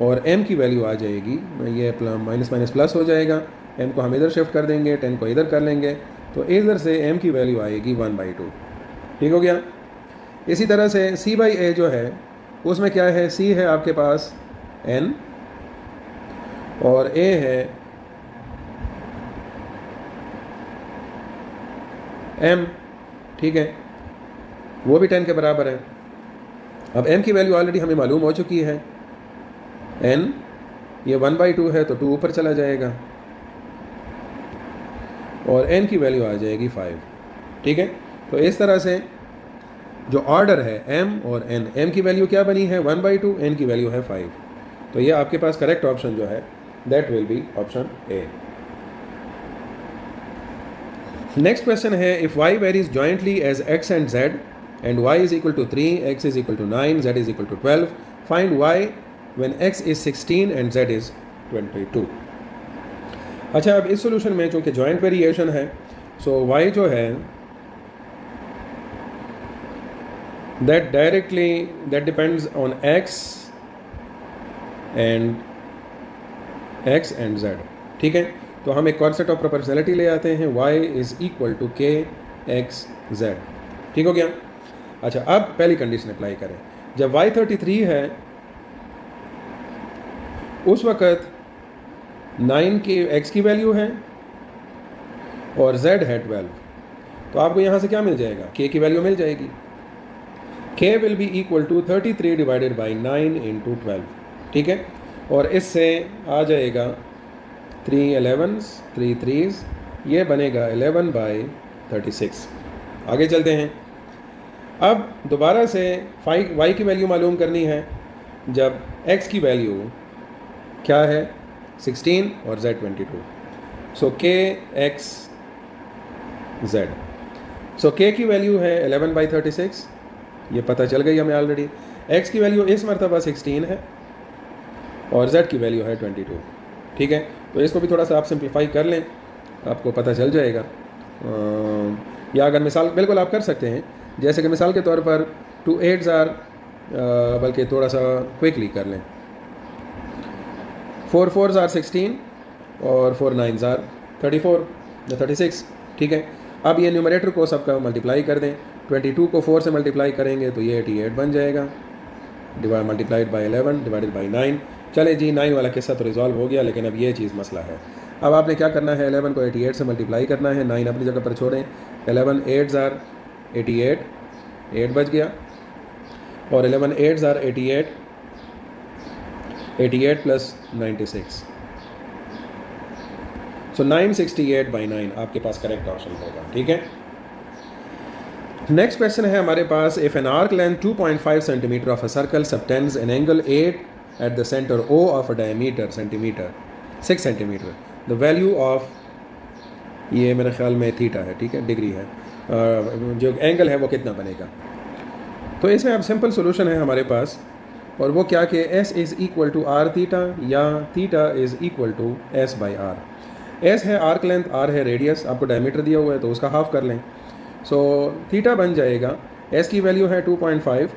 और m की वैल्यू आ जाएगी, ये माइनस प्लस हो जाएगा, m को हम इधर शिफ्ट कर देंगे, 10 को इधर कर लेंगे, तो इधर से m की वैल्यू आएगी 1/2, ठीक हो गया। इसी तरह से c/a जो है उसमें क्या है, c है आपके पास n और a है m, ठीक है, वो भी 10 के बराबर है। अब m की वैल्यू ऑलरेडी हमें मालूम हो चुकी है, n ये 1/2 है तो 2 ऊपर चला जाएगा और n की वैल्यू आ जाएगी 5, ठीक है। तो इस तरह से जो ऑर्डर है m और n, m की वैल्यू क्या बनी है 1/2, n की वैल्यू है 5, तो ये आपके पास करेक्ट ऑप्शन जो है that will be option A. Next question है if y varies jointly as x and z and y = 3, x = 9, z = 12, find y when x is 16 and z is 22। अच्छा, अब इस सोल्यूशन में चूँकि जॉइंट वेरिएशन है, सो y जो है that depends on x and z, ठीक है। तो हम एक कॉन्सेप्ट ऑफ प्रोपोर्शनैलिटी ले आते हैं, y = kx/z, ठीक हो गया। अच्छा, अब पहली कंडीशन अप्लाई करें, जब y 33 है उस वक़्त 9 की x की वैल्यू है और z है 12, तो आपको यहाँ से क्या मिल जाएगा, k की वैल्यू मिल जाएगी। K will be equal to 33 divided by 9 into 12, ठीक है। और इससे आ जाएगा 3 11s 3 3s, ये बनेगा 11/36। आगे चलते हैं। अब दोबारा से y की वैल्यू मालूम करनी है, जब x की वैल्यू क्या है 16 और z 22। सो k x z, सो k की वैल्यू है 11/36, ये पता चल गई हमें ऑलरेडी। x की वैल्यू इस मरतबा 16 है और z की वैल्यू है 22, ठीक है। तो इसको भी थोड़ा सा आप सिंप्लीफाई कर लें, आपको पता चल जाएगा। या अगर मिसाल बिल्कुल आप कर सकते हैं, जैसे कि मिसाल के तौर पर 2 8s आर, बल्कि थोड़ा सा क्विकली कर लें, 4 4s आर 16 और 4 9s आर 34 या 36, ठीक है। अब ये न्यूमरेटर को सबका मल्टीप्लाई कर दें, 22 को 4 से मल्टीप्लाई करेंगे तो ये 88 बन जाएगा, मल्टीप्लाइड बाई 11 डिवाइडेड बाई 9। चले जी, 9 वाला किस्सा तो रिजॉल्व हो गया, लेकिन अब ये चीज़ मसला है। अब आपने क्या करना है, 11 को 88 से मल्टीप्लाई करना है, 9 अपनी जगह पर छोड़ें, 11 8s आर 88, 8 बच गया, और 11 8s आर 88, 88 प्लस 96, सो 968/9 आपके पास करेक्ट ऑप्शन होगा, ठीक है। नेक्स्ट क्वेश्चन है हमारे पास, if an arc length 2.5 centimetre of a circle subtends an angle 8 at the centre O of a diameter 6 centimetre, the value of, ये मेरे ख्याल में थीटा है, ठीक है, डिग्री है, जो एंगल है वो कितना बनेगा। तो इसमें अब सिंपल सोल्यूशन है हमारे पास, और वो क्या कि S is equal to R theta या theta is equal to S/R। S है आर्क लेंथ, R है रेडियस, आपको डायमीटर दिया हुआ है तो उसका हाफ कर लें। सो थीटा बन जाएगा, S की वैल्यू है 2.5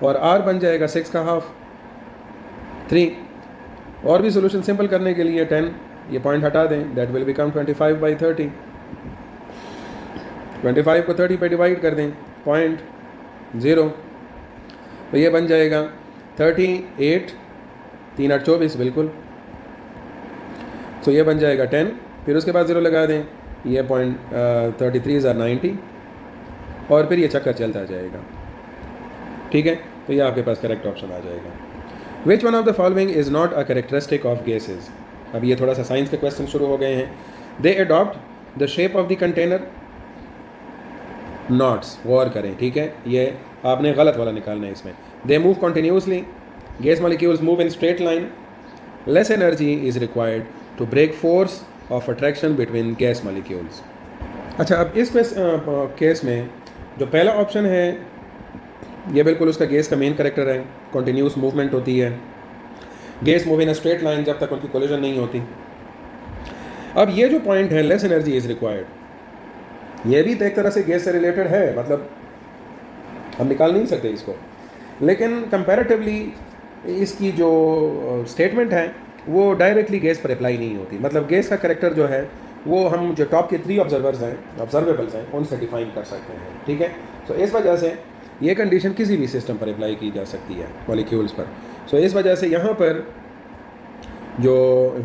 और R बन जाएगा 6 का हाफ 3। और भी सोल्यूशन सिंपल करने के लिए 10, ये पॉइंट हटा दें, दैट विल बिकम 25/30। 25 को 30 पे डिवाइड कर दें, 0.0, तो ये बन जाएगा 38, 3 8 24 बिल्कुल। तो ये बन जाएगा 10, फिर उसके बाद 0 लगा दें, ये 33s आर 90, और फिर ये चक्कर चलता जाएगा, ठीक है। तो ये आपके पास करेक्ट ऑप्शन आ जाएगा। विच one of the following is not a characteristic of gases. अब ये थोड़ा सा साइंस के क्वेश्चन शुरू हो गए हैं। They adopt the shape of the container, notes, गौर करें, ठीक है, ये आपने गलत वाला निकालना है इसमें। They move continuously, gas molecules move in straight line, less energy is required to break force of attraction between gas molecules. अच्छा, अब इस केस में जो पहला ऑप्शन है ये बिल्कुल उसका गैस का मेन करेक्टर है, कॉन्टीन्यूस मूवमेंट होती है, gas move in straight line जब तक उनकी कोलिजन नहीं होती। अब ये जो पॉइंट है लेस एनर्जी इज़ रिक्वायर्ड, ये भी तो एक तरह से गैस से रिलेटेड है, मतलब हम निकाल नहीं सकते इसको, लेकिन कंपैरेटिवली इसकी जो स्टेटमेंट है वो डायरेक्टली गैस पर अप्लाई नहीं होती। मतलब गैस का करेक्टर जो है वो हम जो टॉप के 3 ऑब्जर्वेबल्स हैं उनसे डिफाइन कर सकते हैं, ठीक है। तो इस वजह से ये कंडीशन किसी भी सिस्टम पर अप्लाई की जा सकती है, मॉलिक्यूल्स पर। सो इस वजह से यहाँ पर जो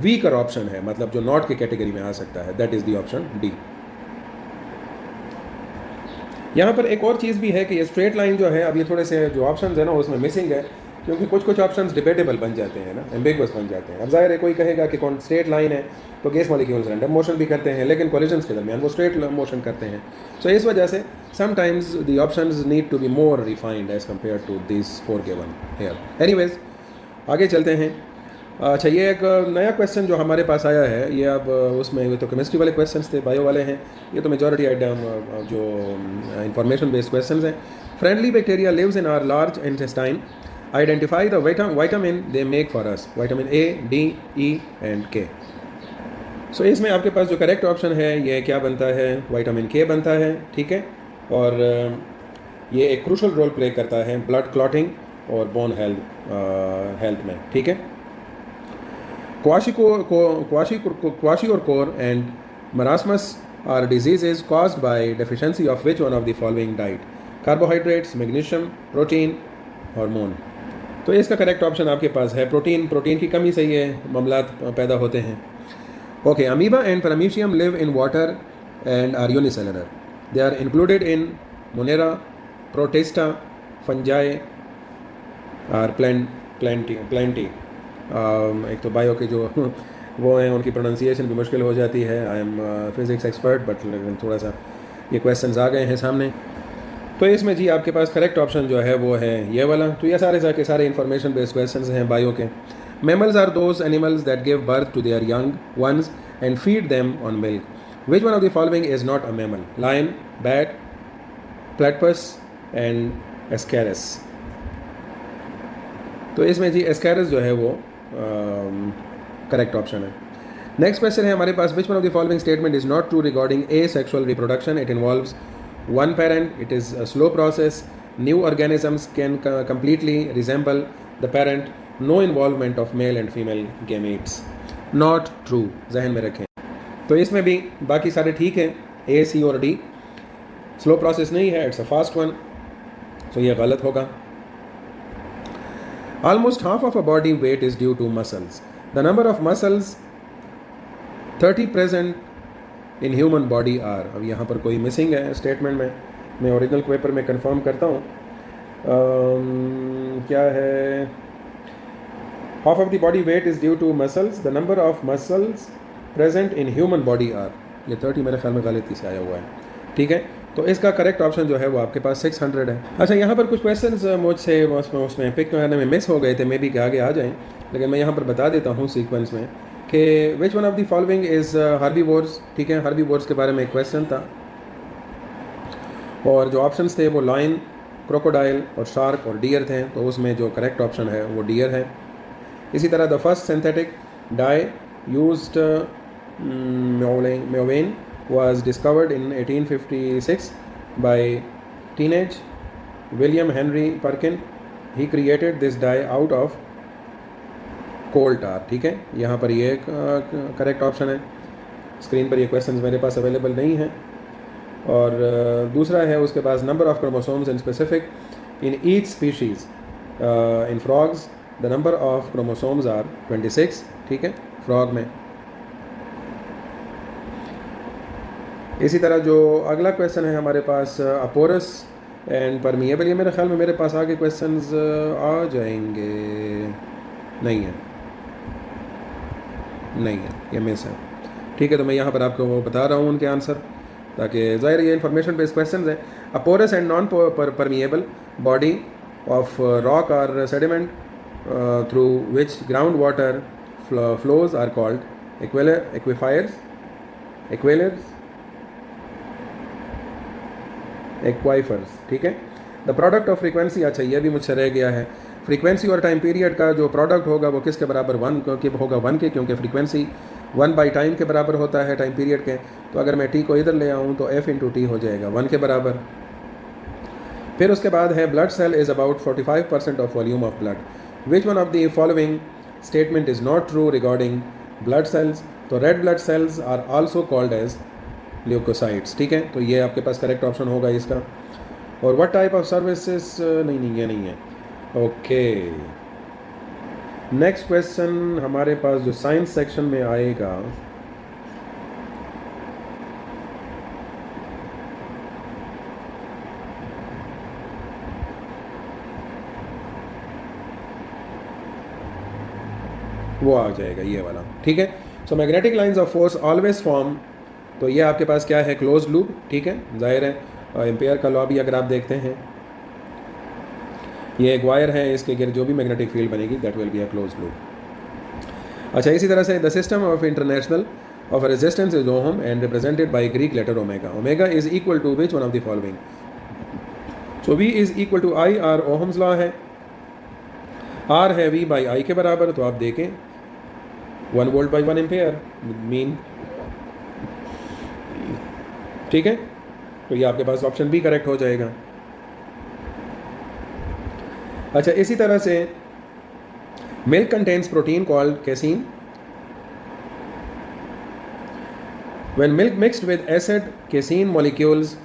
वीकर ऑप्शन है, मतलब जो नॉट की कैटेगरी में आ सकता है, that is the option D. यहाँ पर एक और चीज़ भी है कि ये स्ट्रेट लाइन जो है, अब ये थोड़े से जो ऑप्शन है ना उसमें मिसिंग है, क्योंकि कुछ ऑप्शंस डिबेटेबल बन जाते हैं ना, एम्बिगुअस बन जाते हैं। अब जाहिर है कोई कहेगा कि कौन स्ट्रेट लाइन है तो गैस मॉलिक्यूल्स रैंडम मोशन भी करते हैं, लेकिन कोलिजन्स के दरमियान वो स्ट्रेट मोशन करते हैं। सो इस वजह से sometimes the options need to be more refined as compared to this 4 given here. Anyways, आगे चलते हैं। अच्छा, ये एक नया क्वेश्चन जो हमारे पास आया है, ये अब उसमें ये तो केमिस्ट्री वाले क्वेश्चंस थे, बायो वाले हैं, ये तो मेजॉरिटी आइटम जो इंफॉर्मेशन बेस्ड क्वेश्चंस हैं। Friendly bacteria lives in our large intestine, identify the vitamin they make for us, vitamin A, D, E and K. So इसमें आपके पास जो करेक्ट ऑप्शन है ये क्या बनता है, विटामिन के बनता है, ठीक है। और ये एक क्रूशल रोल प्ले करता है ब्लड क्लॉटिंग और बोन हेल्थ में, ठीक है। Kwashiorkor and marasmus are diseases caused by deficiency of which one of the following diet? Carbohydrates, magnesium, protein, hormone. तो इसका करेक्ट ऑप्शन आपके पास है प्रोटीन की कमी से ये मामलात पैदा होते हैं। Okay, amoeba and paramecium live in water and are unicellular. They are included in monera, protista, fungi और प्लेंटी। एक तो बायो के जो वो हैं उनकी प्रोनाउंसिएशन भी मुश्किल हो जाती है। I am physics expert but थोड़ा सा ये क्वेश्चंस आ गए हैं सामने। तो इसमें जी आपके पास करेक्ट ऑप्शन जो है वो है ये वाला। तो ये सारे इंफॉर्मेशन बेस्ड क्वेश्चंस हैं बायो के। Mammals are those animals that give birth to their young ones and feed them on milk. Which one of the following is not a mammal? Lion, bat, platypus and ascaris. तो इसमें जी ascaris जो है वो correct option है। Next question है हमारे पास, which one of the following statement is not true regarding asexual reproduction? It involves one parent, it is a slow process, new organisms can completely resemble the parent, no involvement of male and female gametes. Not true, जहन में रखें। तो इसमें भी बाकी सारे ठीक हैं, ए, सी और डी। स्लो प्रोसेस नहीं है, इट्स अ फास्ट वन, तो ये गलत होगा। Almost half of a body weight is due to muscles. The number of muscles 30 present in human body are. अब यहाँ पर कोई मिसिंग है स्टेटमेंट में, मैं ओरिजिनल पेपर में कंफर्म करता हूँ। क्या है? Half of the body weight is due to muscles. The number of muscles present in human body are, ये 30 मेरे ख्याल में गलती से आया हुआ है, ठीक है। तो इसका करेक्ट ऑप्शन जो है वो आपके पास 600 है। अच्छा, यहाँ पर कुछ क्वेश्चंस मुझसे उसमें पिक करने में मिस हो गए थे, मे बी कि आगे आ जाएं, लेकिन मैं यहाँ पर बता देता हूँ सीक्वेंस में कि विच one of the following is herbivores. ठीक है, हर्बीवोर्स के बारे में एक क्वेश्चन था और जो ऑप्शंस थे वो लायन, क्रोकोडाइल और शार्क और डियर थे। तो उसमें जो करेक्ट ऑप्शन है वो डियर है। इसी तरह the first synthetic dye used mauveine was discovered in 1856 by teenage William Henry Perkin. He created this dye out of coal tar. ठीक है, यहाँ पर ये करेक्ट ऑप्शन है। स्क्रीन पर ये क्वेश्चंस मेरे पास अवेलेबल नहीं हैं। और दूसरा है उसके पास number of chromosomes in specific in each species. In frogs the number of chromosomes are 26। ठीक है, फ्रॉग में। इसी तरह जो अगला क्वेश्चन है हमारे पास अपोरस एंड परमिएबल, ये मेरे ख्याल में मेरे पास आगे क्वेश्चंस आ जाएंगे। नहीं है, ये मिस है। ठीक है, तो मैं यहाँ पर आपको वो बता रहा हूँ उनके आंसर, ताकि ज़ाहिर ये इन्फॉर्मेशन बेस्ड क्वेश्चंस हैं। A porous and non permeable body of rock or sediment through which ground water flows are called aquifers, aquifers. ठीक है, द प्रोडक्ट ऑफ फ्रीक्वेंसी, अच्छा ये भी मुझसे रह गया है। फ्रीक्वेंसी और टाइम पीरियड का जो प्रोडक्ट होगा वो किसके बराबर? 1 के होगा, 1 के, क्योंकि फ्रीक्वेंसी 1 बाई टाइम के बराबर होता है टाइम पीरियड के। तो अगर मैं टी को इधर ले आऊँ तो f इंटू टी हो जाएगा 1 के बराबर। फिर उसके बाद है blood cell is about 45% of volume of blood. Which one of the following statement is not true regarding blood cells? तो red blood cells are also called as leucocytes. ठीक है, तो ये आपके पास करेक्ट ऑप्शन होगा इसका। और व्हाट टाइप ऑफ सर्विसेज, नहीं ये नहीं है। ओके, नेक्स्ट क्वेश्चन हमारे पास जो साइंस सेक्शन में आएगा वो आ जाएगा ये वाला। ठीक है, so magnetic lines of force always form, तो ये आपके पास क्या है? Close loop. ठीक है, जाहिर है एम्पेयर का लॉ भी अगर आप देखते हैं, ये एक वायर है, इसके गिर्द जो भी मैग्नेटिक फील्ड बनेगी that will be a close loop. अच्छा, इसी तरह से the system of international of resistance is ohm and represented by Greek letter omega. Omega is equal to which one of the following? So V is equal to I R, ohm's law है। R है V by I के बराबर, तो आप देखें 1 volt by 1 ampere mean. ठीक है, तो ये आपके पास ऑप्शन बी करेक्ट हो जाएगा। अच्छा, इसी तरह से milk contains protein called casein. When milk mixed with acid, casein molecules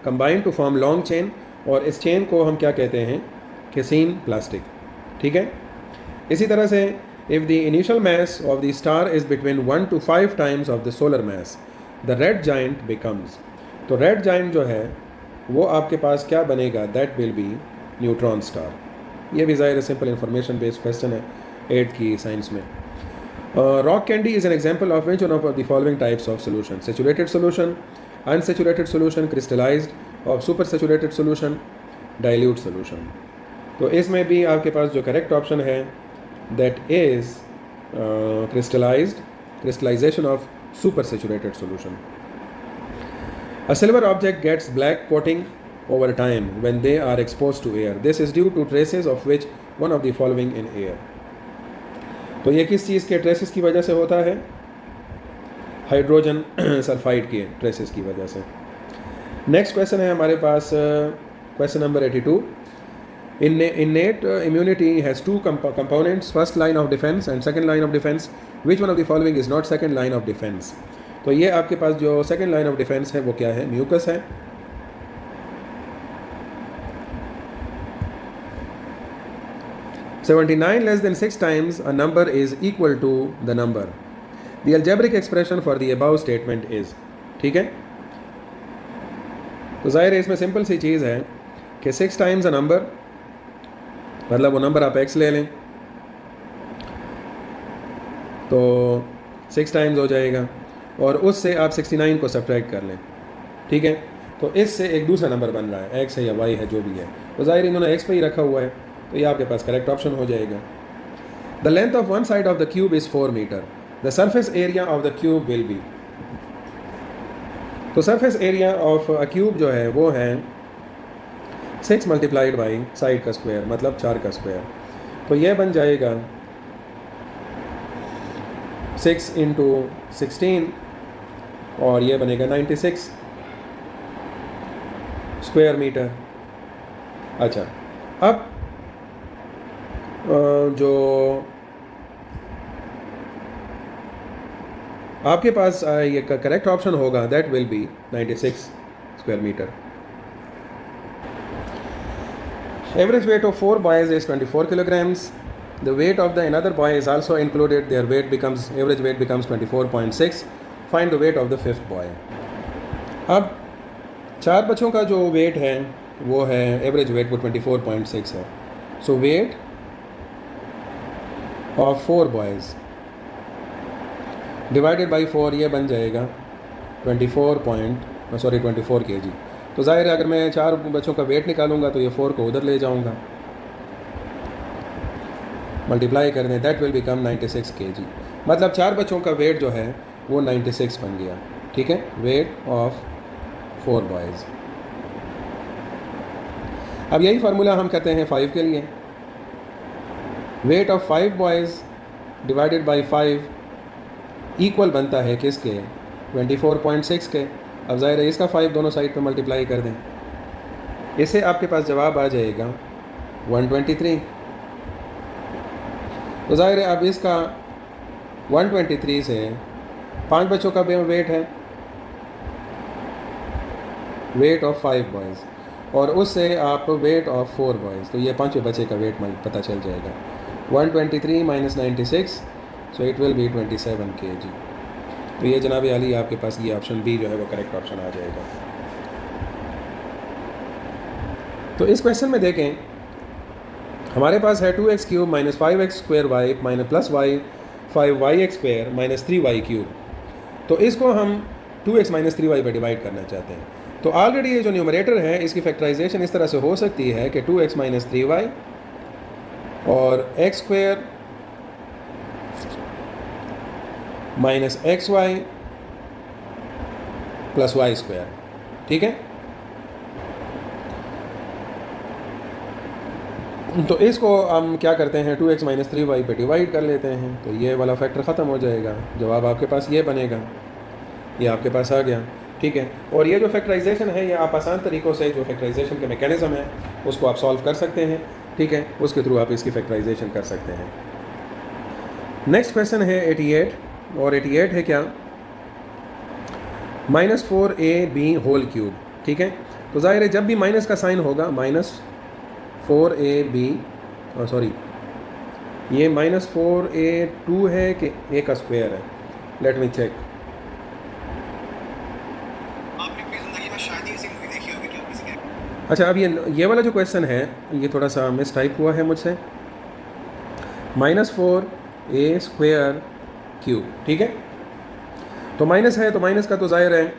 combine to form long chain, और इस चेन को हम क्या कहते हैं? Casein plastic. ठीक है, इसी तरह से if the initial mass of the star is between 1 to 5 times of the solar mass, the red giant becomes. तो रेड जाइंट जो है वो आपके पास क्या बनेगा? That will B neutron star. ये भी ज़ाहिर सिंपल इंफॉर्मेशन बेस्ड क्वेश्चन है 8th की साइंस में। Rock candy is an example of which one of the following types of solution? Saturated solution, unsaturated solution, crystallised और super saturated solution, dilute solution. तो इसमें भी आपके पास जो करेक्ट ऑप्शन है that is crystallization of supersaturated solution. A silver object gets black coating over time when they are exposed to air. This is due to traces of which one of the following in air. तो ये किस चीज़ के traces की वजह से होता है? Hydrogen sulphide के ट्रेसेस की वजह से। नेक्स्ट क्वेश्चन है हमारे पास question number 82। Innate immunity has two components, first line of defense and second line of defense. Which one of the following is not second line of defense? तो ये आपके पास जो second line of defense है वो क्या है? Mucus है। (79 less than 6 times a number is equal to the number. The algebraic expression for the above statement is. ठीक है, तो जाहिर है इसमें सिंपल सी चीज़ है कि 6 times a number, मतलब वो नंबर आप x ले लें तो 6 टाइम्स हो जाएगा और उससे आप 69 को सब्ट्रैक्ट कर लें। ठीक है, तो इससे एक दूसरा नंबर बन रहा है, x है या y है जो भी है, तो ज़ाहिर इन्होंने x पे ही रखा हुआ है, तो ये आपके पास करेक्ट ऑप्शन हो जाएगा। The length of one side of the cube is 4 metre. The surface area of the cube will be. तो surface area of a cube जो है वो है 6 मल्टीप्लाइड बाई साइड का स्क्वायर, मतलब 4 का स्क्वायर। तो यह बन जाएगा 6 इंटू 16 और यह बनेगा 96 स्क्वायर मीटर। अच्छा, अब जो आपके पास ये करेक्ट ऑप्शन होगा that will be 96 square metre. Average weight of 4 boys is 24 kilograms. The weight of the another boy is also included. Their average weight becomes 24.6. Find the weight of the 5th boy. अब 4 बच्चों का जो wait है वो है average weight वो 24.6 है। So weight of 4 boys divided by 4 ये बन जाएगा 24 kg। तो ज़ाहिर है अगर मैं 4 बच्चों का वेट निकालूंगा तो ये 4 को उधर ले जाऊंगा, मल्टीप्लाई कर दें, दैट विल बिकम 96 kg। मतलब 4 बच्चों का वेट जो है वो 96 बन गया। ठीक है, वेट ऑफ 4 बॉयज़। अब यही फार्मूला हम कहते हैं 5 के लिए। Weight of 5 boys divided by 5 equal बनता है किसके? 24.6 के। अब ज़ाहिर है इसका 5 दोनों साइड पे मल्टीप्लाई कर दें, इससे आपके पास जवाब आ जाएगा 123। तो ज़ाहिर है अब इसका 123 से 5 बच्चों का वेट है, वेट ऑफ 5 बॉयज़, और उससे आप वेट ऑफ 4 बॉयज़, तो ये 5वें बच्चे का वेट पता चल जाएगा। 123 minus 96, so it will be 27 kg। तो ये जनाब अली आपके पास ये ऑप्शन बी जो है वो करेक्ट ऑप्शन आ जाएगा। तो इस क्वेश्चन में देखें हमारे पास है 2x³ minus 5x² minus plus y 5y² minus 3y cube. तो इसको हम 2x माइनस 3y पर डिवाइड करना चाहते हैं। तो ऑलरेडी ये जो न्यूमरेटर है इसकी फैक्टराइजेशन इस तरह से हो सकती है कि 2x माइनस 3y और x² minus xy plus y²। ठीक है, तो इसको हम क्या करते हैं 2x माइनस 3y पे डिवाइड कर लेते हैं, तो ये वाला फैक्टर ख़त्म हो जाएगा, जवाब आपके पास ये बनेगा, ये आपके पास आ गया। ठीक है, और ये जो फैक्टराइजेशन है ये आप आसान तरीक़ों से जो फैक्टराइजेशन के मैकेनिज़्म है उसको आप सॉल्व कर सकते हैं। ठीक है, उसके थ्रू आप इसकी फैक्टराइजेशन कर सकते हैं। नेक्स्ट क्वेश्चन है 88, और 88 है क्या? -4ab whole cube. ठीक है, तो ज़ाहिर है जब भी माइनस का साइन होगा -4ab, सॉरी ये -4a2 है कि a का स्क्वायर है, लेट मी चेक। आपने अपनी ज़िंदगी में शायद ही ऐसी मूवी देखी होगी जो किसी के अच्छा, अब ये वाला जो क्वेश्चन है ये थोड़ा सा मिस टाइप हुआ है मुझसे। -4a² क्यूब, ठीक है। तो माइनस है तो माइनस का तो ज़ाहिर है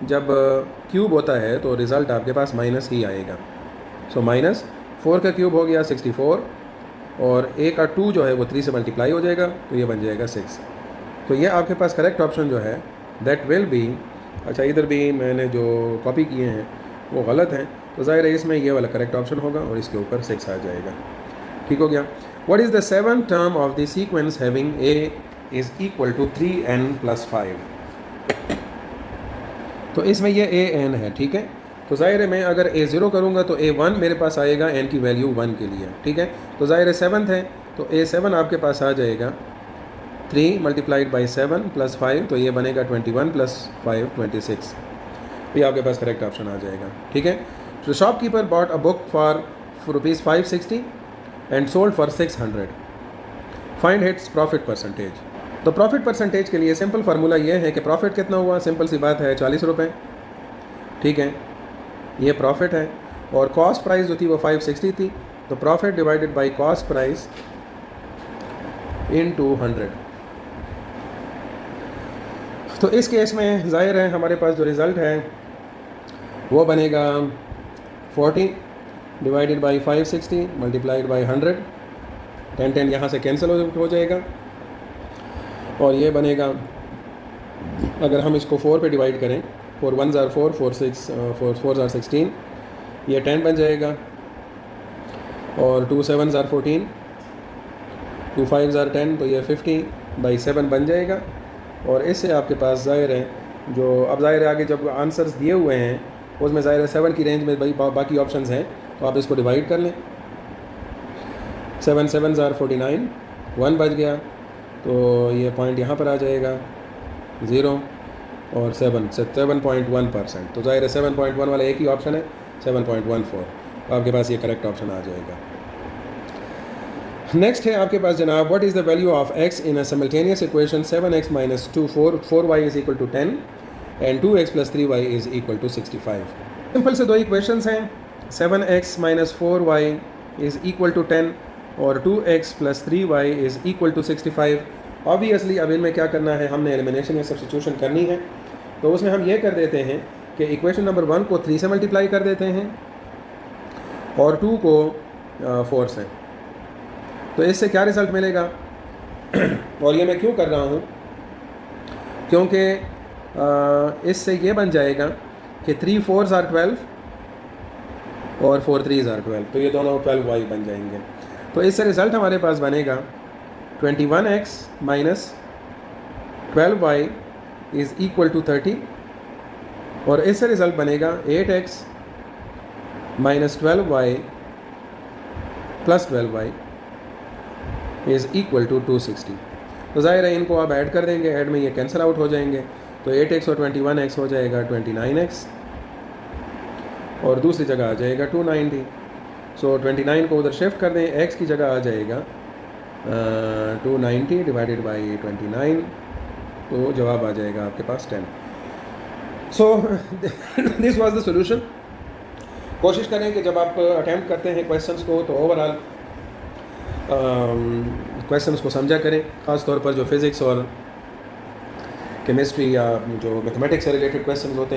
जब क्यूब होता है तो रिज़ल्ट आपके पास माइनस ही आएगा। सो -4 का क्यूब हो गया 64 और a का 2 जो है वो 3 से मल्टीप्लाई हो जाएगा तो ये बन जाएगा 6। तो ये आपके पास करेक्ट ऑप्शन जो है दैट विल बी, अच्छा इधर भी मैंने जो कॉपी किए हैं वो गलत हैं, तो ज़ाहिर है इसमें ये वाला करेक्ट ऑप्शन होगा और इसके ऊपर 6 आ जाएगा। ठीक हो गया। What is the 7th term of the sequence having a is equal to 3n + 5। तो इसमें ये an है, ठीक है। तो ज़ाहिर है मैं अगर a0 करूँगा तो a1 मेरे पास आएगा n की वैल्यू 1 के लिए, ठीक है। तो ज़ाहिर है 7th है तो a7 आपके पास आ जाएगा 3 × 7 + 5, तो ये बनेगा 21 + 5 26। ये आपके पास करेक्ट ऑप्शन आ जाएगा, ठीक है। तो shopkeeper bought a book for ₹560 and sold for 600। Find its profit percentage. तो प्रॉफिट परसेंटेज के लिए सिंपल फार्मूला ये है कि प्रॉफिट कितना हुआ, सिंपल सी बात है 40 रुपये, ठीक है। ये प्रॉफिट है और कॉस्ट प्राइस जो थी वो 560 थी, तो profit divided by cost price in 200। तो इस केस में ज़ाहिर है हमारे पास जो रिज़ल्ट है वो बनेगा 40 डिवाइडेड बाई 560 मल्टीप्लाइड बाई 100। 10 यहाँ से कैंसिल हो जाएगा और ये बनेगा, अगर हम इसको 4 पे डिवाइड करें, 4 1 ज़ार 4, 4 6 4 ज़ार 16, ये 10 बन जाएगा और 2 7 ज़ार 14, 2 5 ज़ार 10, तो ये 50/7 बन जाएगा। और इससे आपके पास ज़ाहिर है जो अब ज़ाहिर है आगे जब आंसर्स दिए हुए हैं उसमें ज़ाहिर है 7 की रेंज में भाई बाकी ऑप्शंस हैं, तो आप इसको डिवाइड कर लें। 7 7 ज़ार 49, 1 बच गया, तो ये पॉइंट यहाँ पर आ जाएगा 0 और 7.1%। तो ज़ाहिर है 7.1 वाला एक ही ऑप्शन है, 7.14, तो आपके पास ये करेक्ट ऑप्शन आ जाएगा। नेक्स्ट है आपके पास जनाब, what is the value of x in a simultaneous equation 7x - 2 4y is equal to 10 and 2x + 3y is equal to 65। Simple से दो इक्वेशंस हैं, 7x - 4y is equal to 10 और 2x + 3y is equal to 65। Obviously अब इनमें क्या करना है, हमने एलिमिनेशन या सब्स्टिट्यूशन करनी है। तो उसमें हम ये कर देते हैं कि इक्वेशन नंबर 1 को 3 से मल्टीप्लाई कर देते हैं और 2 को 4 से। तो इससे क्या रिज़ल्ट मिलेगा और ये मैं क्यों कर रहा हूँ, क्योंकि इससे ये बन जाएगा कि 3 4 ज़ार 12 और 4 3 ज़ार 12, तो ये दोनों 12y बन जाएंगे। तो इससे रिज़ल्ट हमारे पास बनेगा 21x - 12y is equal to 30 और इससे रिज़ल्ट बनेगा 8x - 12y + 12y is equal to 260। तो ज़ाहिर है इनको आप ऐड कर देंगे, ऐड में ये कैंसिल आउट हो जाएंगे, तो 8x और 21x हो जाएगा 29x और दूसरी जगह आ जाएगा 290। सो 29 को उधर शिफ्ट कर दें, x की जगह आ जाएगा 290 डिवाइडेड बाई 29, तो जवाब आ जाएगा आपके पास 10। So this was the solution. कोशिश करें कि जब आप अटैम्प्ट करते हैं क्वेश्चंस को तो ओवरऑल क्वेश्चंस को समझा करें, ख़ास तौर पर जो फिज़िक्स और केमिस्ट्री या जो मैथमेटिक्स से रिलेटेड क्वेश्चंस होते हैं।